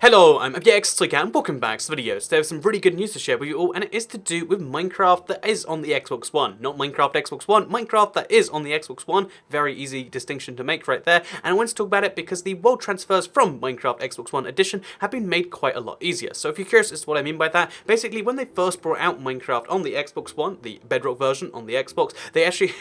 Hello, I'm Elgato and welcome back to the video. Today I have some really good news to share with you all, and it is to do with Minecraft that is on the Xbox One. Not Minecraft Xbox One, Minecraft that is on the Xbox One. Very easy distinction to make right there. And I want to talk about it because the world transfers from Minecraft Xbox One Edition have been made quite a lot easier. So if you're curious as to what I mean by that, basically when they first brought out Minecraft on the Xbox One, the Bedrock version on the Xbox, they actually...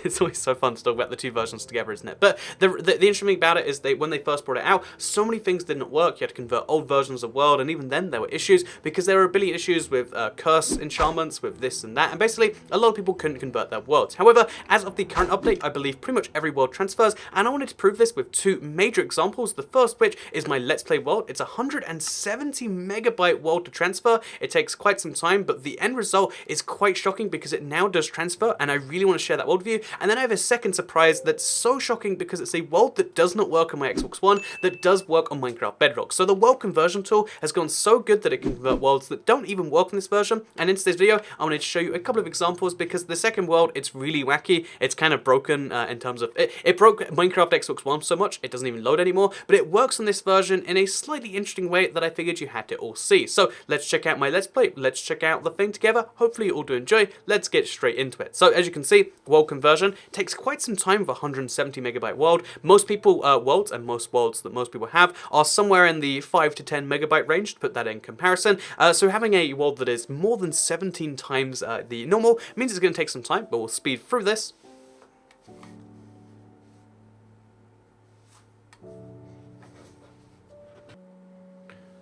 it's always so fun to talk about the two versions together, isn't it? But the interesting thing about it is when they first brought it out, so many things didn't work. You had to convert old versions of world, and even then there were issues because there were a billion issues with curse enchantments, with this and that, and basically a lot of people couldn't convert their worlds. However, as of the current update, I believe pretty much every world transfers, and I wanted to prove this with two major examples. The first which is my Let's Play world. It's a 170 megabyte world to transfer. It takes quite some time, but the end result is quite shocking because it now does transfer, and I really want to share that world with you. And then I have a second surprise that's so shocking because it's a world that does not work on my Xbox One, that does work on Minecraft Bedrock. So the world conversion tool has gone so good that it can convert worlds that don't even work in this version. And in today's video, I wanted to show you a couple of examples because the second world, it's really wacky. It's kind of broken in terms of, it broke Minecraft Xbox One so much, it doesn't even load anymore, but it works on this version in a slightly interesting way that I figured you had to all see. So let's check out my Let's Play, let's check out the thing together. Hopefully you all do enjoy. Let's get straight into it. So as you can see, world conversion takes quite some time with a 170 megabyte world. Most people, worlds, and most worlds that most people have, are somewhere in the 5 to 10 megabyte range, to put that in comparison. So having a world that is more than 17 times the normal means it's going to take some time, but we'll speed through this.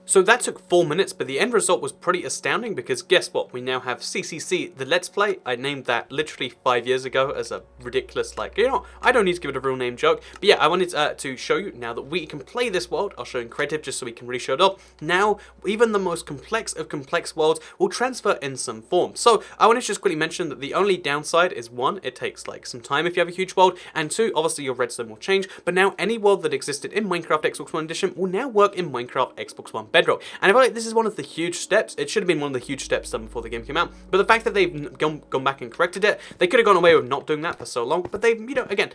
So that took 4 minutes, but the end result was pretty astounding because guess what? We now have CCC, the Let's Play. I named that literally 5 years ago as a ridiculous, like, you know, I don't need to give it a real name joke. But yeah, I wanted to show you now that we can play this world. I'll show you in creative just so we can really show it up. Now, even the most complex of complex worlds will transfer in some form. So I want to just quickly mention that the only downside is one, it takes like some time if you have a huge world, and two, obviously your redstone will change. But now any world that existed in Minecraft Xbox One Edition will now work in Minecraft Xbox One Bedrock. And I feel like this is one of the huge steps. It should have been one of the huge steps done before the game came out. But the fact that they've gone back and corrected it, they could have gone away with not doing that for so long. But they've, you know, again,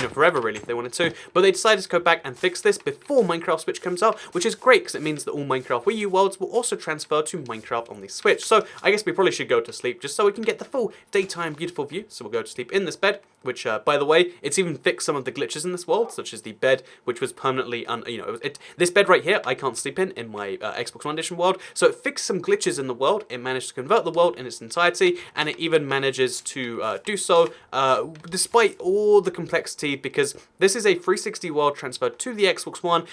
forever really if they wanted to. But they decided to go back and fix this before Minecraft Switch comes out, which is great because it means that all Minecraft Wii U worlds will also transfer to Minecraft on the Switch. So I guess we probably should go to sleep just so we can get the full daytime beautiful view. So we'll go to sleep in this bed, which, by the way, it's even fixed some of the glitches in this world, such as the bed, which was permanently, this bed right here, I can't sleep in my Xbox One Edition world, so it fixed some glitches in the world. It managed to convert the world in its entirety, and it even manages to do so despite all the complexity, because this is a 360 world transferred to the Xbox One,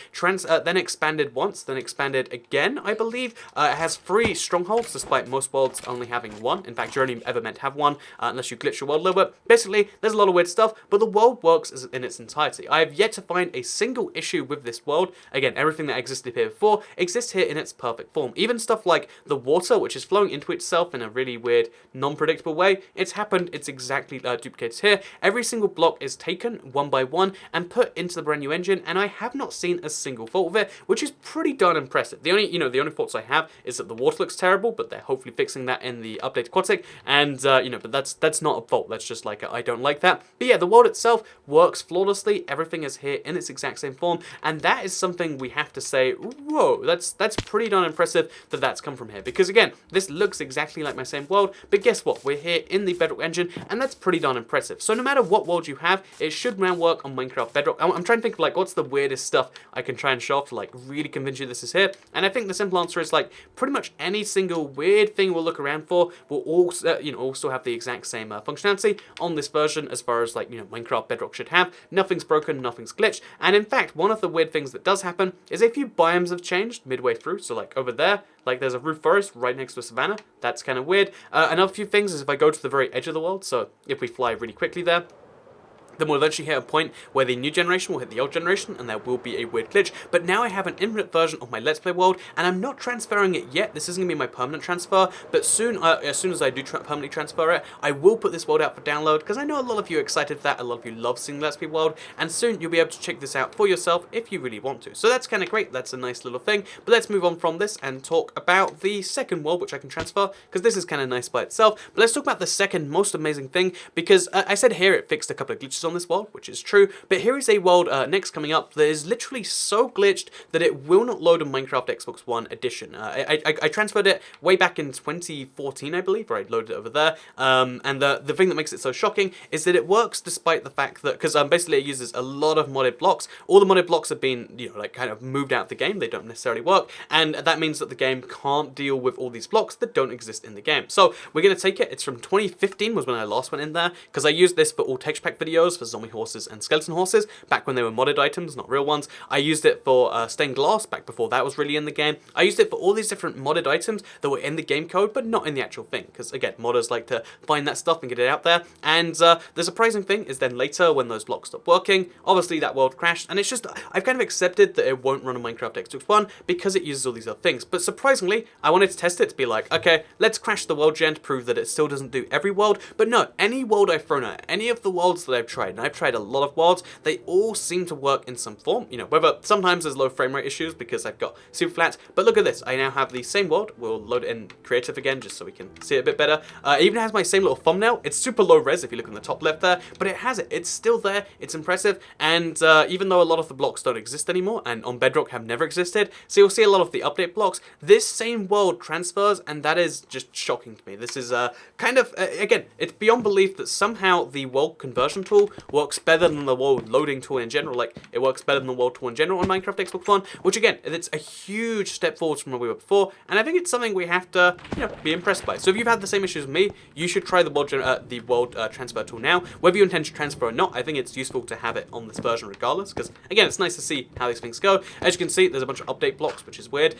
then expanded once, then expanded again, I believe. It has 3 strongholds, despite most worlds only having 1. In fact, you're only ever meant to have 1, unless you glitch your world a little bit. Basically, there's a lot of weird stuff, but the world works in its entirety. I have yet to find a single issue with this world. Again, everything that existed here before exists here in its perfect form. Even stuff like the water, which is flowing into itself in a really weird, non-predictable way, it's happened, it's exactly duplicated here. Every single block is taken one by one and put into the brand new engine, and I have not seen a single fault with it, which is pretty darn impressive. The only faults I have is that the water looks terrible, but they're hopefully fixing that in the update Aquatic, and but that's not a fault. That's just like I don't like that. But yeah, the world itself works flawlessly. Everything is here in its exact same form, and that is something we have to say, whoa, that's pretty darn impressive that that's come from here. Because again, this looks exactly like my same world, but guess what? We're here in the Bedrock engine, and that's pretty darn impressive. So no matter what world you have, it should now work on Minecraft Bedrock. I'm trying to think of like what's the weirdest stuff I can try and show off to like really convince you this is here, and I think the simple answer is like pretty much any single weird thing we'll look around for will also have the exact same functionality on this version as far as like Minecraft Bedrock should have. Nothing's broken, nothing's glitched, and in fact one of the weird things that does happen is a few biomes have changed midway through. So like over there, like there's a roof forest right next to a savanna. That's kind of weird. Another few things is if I go to the very edge of the world, so if we fly really quickly there, then we'll eventually hit a point where the new generation will hit the old generation, and there will be a weird glitch. But now I have an infinite version of my Let's Play world, and I'm not transferring it yet. This isn't going to be my permanent transfer, but soon, as soon as I do permanently transfer it, I will put this world out for download, because I know a lot of you are excited for that. A lot of you love seeing Let's Play world, and soon you'll be able to check this out for yourself if you really want to. So that's kind of great. That's a nice little thing. But let's move on from this and talk about the second world, which I can transfer, because this is kind of nice by itself. But let's talk about the second most amazing thing, because I said here it fixed a couple of glitches on this world, which is true, but here is a world next coming up that is literally so glitched that it will not load on Minecraft Xbox One Edition. I transferred it way back in 2014, I believe, or I loaded it over there, and the thing that makes it so shocking is that it works despite the fact that, because basically it uses a lot of modded blocks. All the modded blocks have been, you know, like kind of moved out of the game, they don't necessarily work, and that means that the game can't deal with all these blocks that don't exist in the game. So we're going to take it, it's from 2015 was when I last went in there, because I used this for all texture pack videos for zombie horses and skeleton horses, back when they were modded items, not real ones. I used it for stained glass, back before that was really in the game. I used it for all these different modded items that were in the game code, but not in the actual thing, because again, modders like to find that stuff and get it out there, and the surprising thing is then later, when those blocks stopped working, obviously that world crashed, and it's just, I've kind of accepted that it won't run on Minecraft Xbox One because it uses all these other things, but surprisingly, I wanted to test it to be like, okay, let's crash the world gen to prove that it still doesn't do every world, but no, any world I've thrown at, any of the worlds that I've tried, and I've tried a lot of worlds, they all seem to work in some form, you know, whether sometimes there's low frame rate issues because I've got super flats, but look at this, I now have the same world. We'll load it in creative again just so we can see it a bit better. It even has my same little thumbnail. It's super low res if you look in the top left there, but it has it. It's still there. It's impressive, and even though a lot of the blocks don't exist anymore, and on Bedrock have never existed, so you'll see a lot of the update blocks, this same world transfers, and that is just shocking to me. This is kind of, again, it's beyond belief that somehow the world conversion tool works better than the world loading tool in general. Like, it works better than the world tool in general on Minecraft Xbox One, which again, it's a huge step forward from where we were before, and I think it's something we have to, you know, be impressed by. So if you've had the same issues as me, you should try the world transfer tool now. Whether you intend to transfer or not, I think it's useful to have it on this version regardless, because again, it's nice to see how these things go. As you can see, there's a bunch of update blocks, which is weird.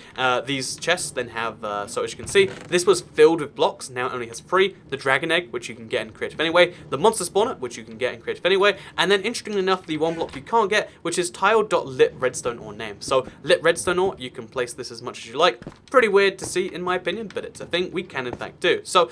These chests then have, so as you can see, this was filled with blocks, now it only has 3. The dragon egg, which you can get in creative anyway, the monster spawner, which you can get in creative anyway, and then interestingly enough, the one block you can't get, which is tile.lit redstone ore name. So lit redstone ore, you can place this as much as you like. Pretty weird to see in my opinion, but it's a thing we can in fact do. So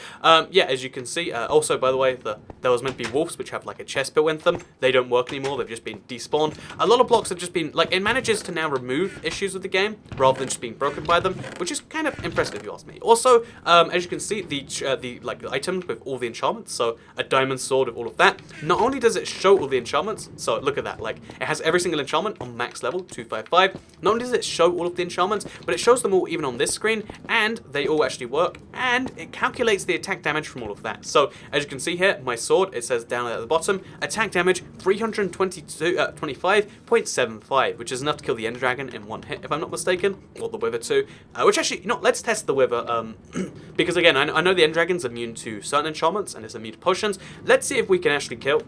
yeah, as you can see, also by the way, there was meant to be wolves which have like a chest built into them. They don't work anymore, they've just been despawned. A lot of blocks have just been, like, it manages to now remove issues with the game rather than just being broken by them, which is kind of impressive if you ask me. Also, as you can see, the like items with all the enchantments, so a diamond sword with all of that, not only does it show all the enchantments, so look at that, like, it has every single enchantment on max level, 255, not only does it show all of the enchantments, but it shows them all even on this screen, and they all actually work, and it calculates the attack damage from all of that. So, as you can see here, my sword, it says down at the bottom, attack damage 325.75, which is enough to kill the Ender Dragon in one hit, if I'm not mistaken, or the Wither too, which actually, you know, let's test the Wither, because again, I know the Ender Dragon's immune to certain enchantments, and it's immune to potions. Let's see if we can actually kill...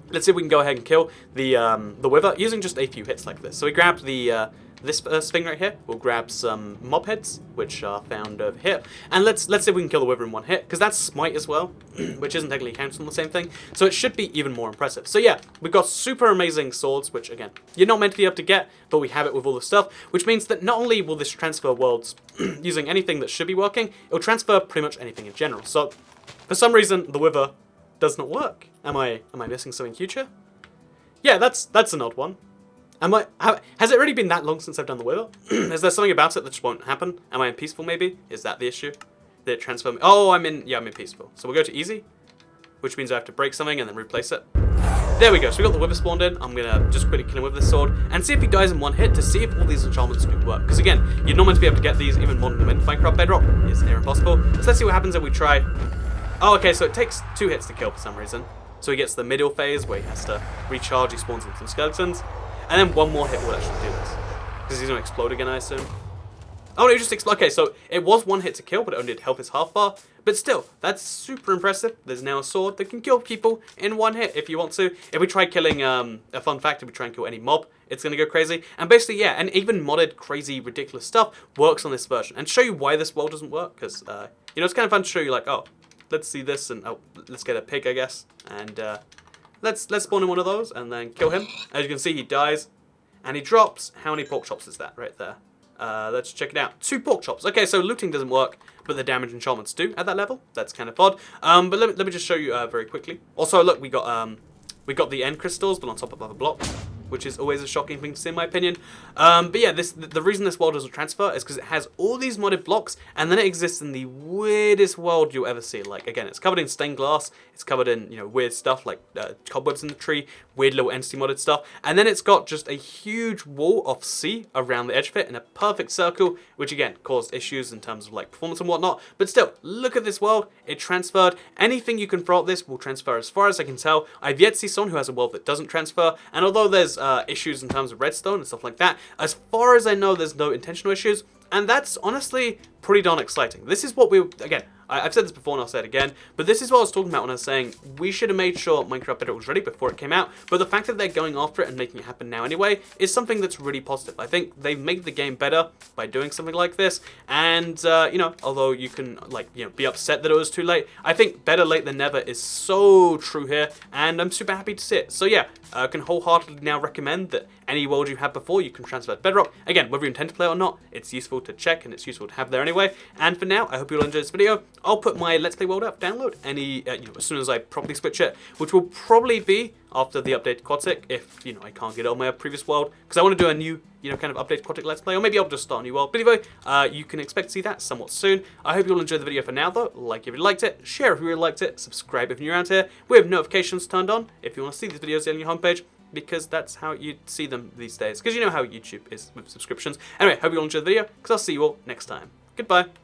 Let's see if we can go ahead and kill the Wither using just a few hits like this. So we grabbed the this thing right here. We'll grab some mob heads, which are found over here, and let's see if we can kill the Wither in one hit, because that's smite as well, which isn't technically counted on the same thing. So it should be even more impressive. So yeah, we've got super amazing swords, which again, you're not meant to be able to get, but we have it with all the stuff, which means that not only will this transfer worlds using anything that should be working, it'll transfer pretty much anything in general. So for some reason, the Wither does not work. Am I missing something huge here? Yeah, that's an odd one. Has it really been that long since I've done the Wither? Is there something about it that just won't happen? Am I in peaceful maybe? Is that the issue? Did it transfer me? Oh, I'm in peaceful. So we'll go to easy, which means I have to break something and then replace it. There we go, so we got the Wither spawned in. I'm gonna just quickly kill him with this sword and see if he dies in one hit to see if all these enchantments do work. Because again, you're not meant to be able to get these even modern in Minecraft Bedrock. It's near impossible. So let's see what happens if we try. Oh, okay, so it takes 2 hits to kill for some reason. So he gets the middle phase where he has to recharge, he spawns in some skeletons, and then one more hit will actually do this. Because he's going to explode again, I assume. Oh, no, he just exploded. Okay, so it was 1 hit to kill, but it only did health his half bar. But still, that's super impressive. There's now a sword that can kill people in 1 hit if you want to. If we try killing, a fun fact, if we try and kill any mob, it's going to go crazy. And basically, yeah, and even modded, crazy, ridiculous stuff works on this version. And to show you why this world doesn't work, because, you know, it's kind of fun to show you, like, oh, let's see this, and oh, let's get a pig, I guess, and let's spawn in one of those and then kill him. As you can see, he dies and he drops. How many pork chops is that right there? Let's check it out. 2 pork chops. Okay, so looting doesn't work, but the damage enchantments do at that level. That's kind of odd. But let me just show you very quickly. Also, look, we got the end crystals, but on top of other blocks. which is always a shocking thing to see in my opinion. But yeah, the reason this world doesn't transfer is because it has all these modded blocks, and then it exists in the weirdest world you'll ever see. Like, again, it's covered in stained glass, it's covered in, you know, weird stuff like cobwebs in the tree, weird little entity modded stuff, and then it's got just a huge wall of sea around the edge of it in a perfect circle, which again caused issues in terms of like performance and whatnot. But still, look at this world, it transferred. Anything you can throw at this will transfer as far as I can tell. I've yet to see someone who has a world that doesn't transfer, and although there's issues in terms of redstone and stuff like that, as far as I know there's no intentional issues, and that's honestly pretty darn exciting. This is what again, I've said this before and I'll say it again, but this is what I was talking about when I was saying we should have made sure Minecraft Bedrock was ready before it came out, but the fact that they're going after it and making it happen now anyway is something that's really positive. I think they've made the game better by doing something like this, and, you know, although you can, like, you know, be upset that it was too late, I think better late than never is so true here, and I'm super happy to see it. So yeah, I can wholeheartedly now recommend that any world you had before, you can transfer to Bedrock. Again, whether you intend to play it or not, it's useful to check and it's useful to have there anyway. And for now, I hope you all enjoyed this video. I'll put my Let's Play world up, download you know, as soon as I properly switch it, which will probably be after the updated Quadtic, if, you know, I can't get it on my previous world, because I want to do a new, you know, kind of updated Quadtic Let's Play, or maybe I'll just start a new world. But anyway, you can expect to see that somewhat soon. I hope you all enjoyed the video for now, though. Like if you liked it, share if you really liked it, subscribe if you're around here, we have notifications turned on if you want to see these videos on your homepage, because that's how you see them these days, because you know how YouTube is with subscriptions. Anyway, hope you all enjoyed the video, because I'll see you all next time. Goodbye.